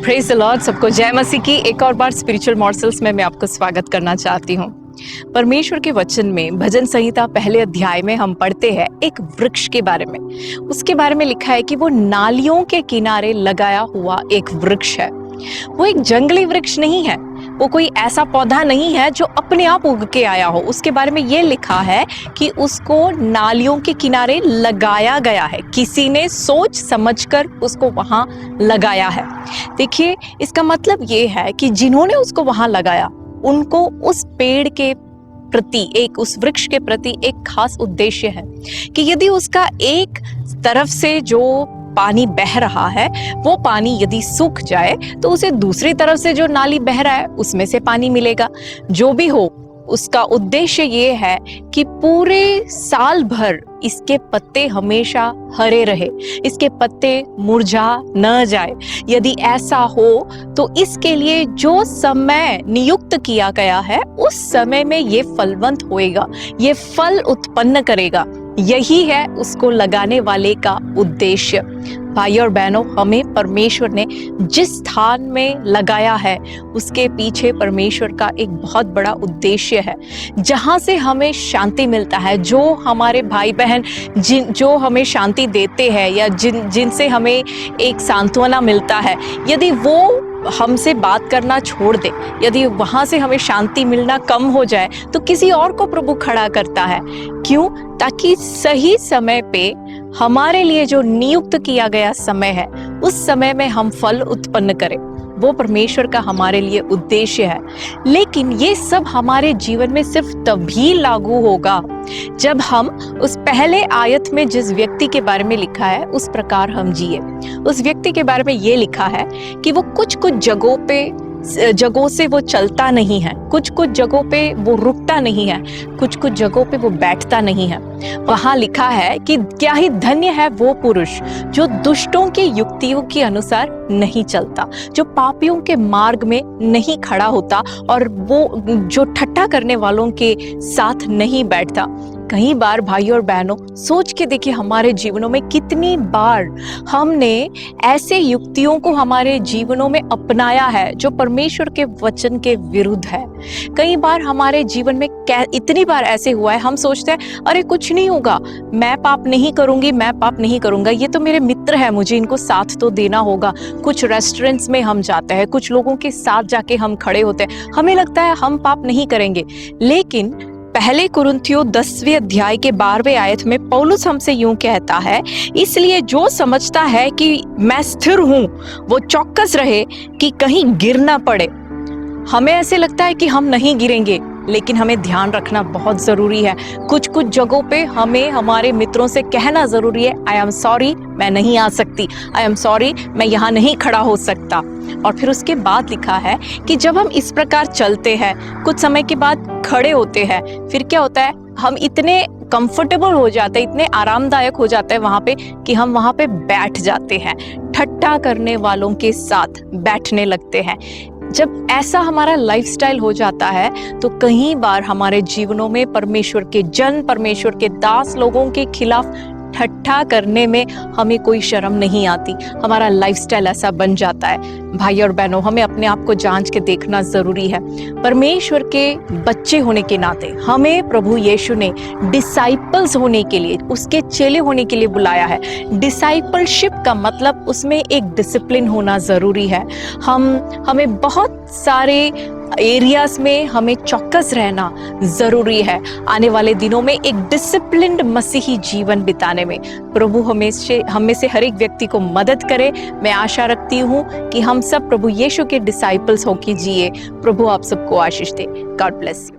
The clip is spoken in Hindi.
Praise the Lord. सबको जय मसीह की एक और बार स्पिरिचुअल मॉर्सल्स में मैं आपको स्वागत करना चाहती हूँ। परमेश्वर के वचन में भजन संहिता पहले अध्याय में हम पढ़ते हैं एक वृक्ष के बारे में। उसके बारे में लिखा है कि वो नालियों के किनारे लगाया हुआ एक वृक्ष है। वो एक जंगली वृक्ष नहीं है, वो कोई ऐसा पौधा नहीं है जो अपने आप उग के आया हो। उसके बारे में ये लिखा है कि उसको नालियों के किनारे लगाया गया है, किसी ने सोच समझकर उसको वहां लगाया है। देखिए, इसका मतलब ये है कि जिन्होंने उसको वहां लगाया उनको उस पेड़ के प्रति, उस वृक्ष के प्रति एक खास उद्देश्य है कि यदि उसका एक तरफ से जो पानी बह रहा है वो पानी यदि सूख जाए तो उसे दूसरी तरफ से जो नाली बह रहा है उसमें से पानी मिलेगा। जो भी हो, उसका उद्देश्य ये है कि पूरे साल भर इसके पत्ते हमेशा हरे रहे, इसके पत्ते मुरझा न जाए। यदि ऐसा हो तो इसके लिए जो समय नियुक्त किया गया है उस समय में ये फलवंत होएगा, ये फल उत्पन्न करेगा। यही है उसको लगाने वाले का उद्देश्य। भाई और बहनों, हमें परमेश्वर ने जिस स्थान में लगाया है उसके पीछे परमेश्वर का एक बहुत बड़ा उद्देश्य है, जहां से हमें शांति मिलता है। जो हमारे भाई बहन जो हमें शांति देते हैं या जिनसे हमें एक सांत्वना मिलता है, यदि वो हमसे बात करना छोड़ दे, यदि वहां से हमें शांति मिलना कम हो जाए, तो किसी और को प्रभु खड़ा करता है। क्यों? ताकि सही समय पे हमारे लिए जो नियुक्त किया गया समय है उस समय में हम फल उत्पन्न करें। वो परमेश्वर का हमारे लिए उद्देश्य है। लेकिन ये सब हमारे जीवन में सिर्फ तभी लागू होगा जब हम उस पहले आयत में जिस व्यक्ति के बारे में लिखा है उस प्रकार हम जिए। उस व्यक्ति के बारे में ये लिखा है कि वो कुछ जगहों से वो चलता नहीं है, कुछ जगहों पे वो रुकता नहीं है, कुछ जगहों पे वो बैठता नहीं है। वहां लिखा है कि क्या ही धन्य है वो पुरुष जो दुष्टों की युक्तियों के अनुसार नहीं चलता, जो पापियों के मार्ग में नहीं खड़ा होता और वो जो ठट्ठा करने वालों के साथ नहीं बैठता। कई बार भाई और बहनों, सोच के देखिए हमारे जीवनों में कितनी बार हमने ऐसे युक्तियों को हमारे जीवनों में अपनाया है जो परमेश्वर के वचन के विरुद्ध है। कई बार हमारे जीवन में इतनी बार ऐसे हुआ है, हम सोचते हैं अरे कुछ नहीं होगा, मैं पाप नहीं करूंगी, मैं पाप नहीं करूंगा, ये तो मेरे मित्र है, मुझे इनको साथ तो देना होगा। कुछ रेस्टोरेंट्स में हम जाते हैं, कुछ लोगों के साथ जाके हम खड़े होते हैं, हमें लगता है हम पाप नहीं करेंगे। लेकिन पहले कुरिन्थियों 10वें अध्याय के 12वें आयत में पौलुस हमसे यूं कहता है, इसलिए जो समझता है कि मैं स्थिर हूं वो चौकस रहे कि कहीं गिर ना पड़े। हमें ऐसे लगता है कि हम नहीं गिरेंगे, लेकिन हमें ध्यान रखना बहुत जरूरी है। कुछ जगहों पे हमें हमारे मित्रों से कहना जरूरी है, आई एम सॉरी, मैं नहीं आ सकती, आई एम सॉरी, मैं यहाँ नहीं खड़ा हो सकता। और फिर उसके बाद लिखा है कि जब हम इस प्रकार चलते हैं, कुछ समय के बाद खड़े होते हैं, फिर क्या होता है, हम इतने कंफर्टेबल हो जाते हैं, इतने आरामदायक हो जाते हैं वहां पे कि हम वहां पे बैठ जाते हैं, ठट्ठा करने वालों के साथ बैठने लगते हैं। जब ऐसा हमारा लाइफस्टाइल हो जाता है तो कई बार हमारे जीवनों में परमेश्वर के जन, परमेश्वर के दास लोगों के खिलाफ ठट्ठा करने में हमें कोई शर्म नहीं आती। हमारा लाइफस्टाइल ऐसा बन जाता है। भाई और बहनों, हमें अपने आप को जांच के देखना जरूरी है। परमेश्वर के बच्चे होने के नाते हमें प्रभु यीशु ने डिसाइपल्स होने के लिए, उसके चेले होने के लिए बुलाया है। डिसाइपलशिप का मतलब उसमें एक डिसिप्लिन होना जरूरी है। हमें बहुत सारे एरियाज में हमें चौकस रहना जरूरी है। आने वाले दिनों में एक डिसिप्लिन्ड मसीही जीवन बिताने में प्रभु हम में से हर एक व्यक्ति को मदद करे। मैं आशा रखती हूँ कि हम सब प्रभु यीशु के डिसाइपल्स होके जिए। प्रभु आप सबको आशीष दे। God bless you.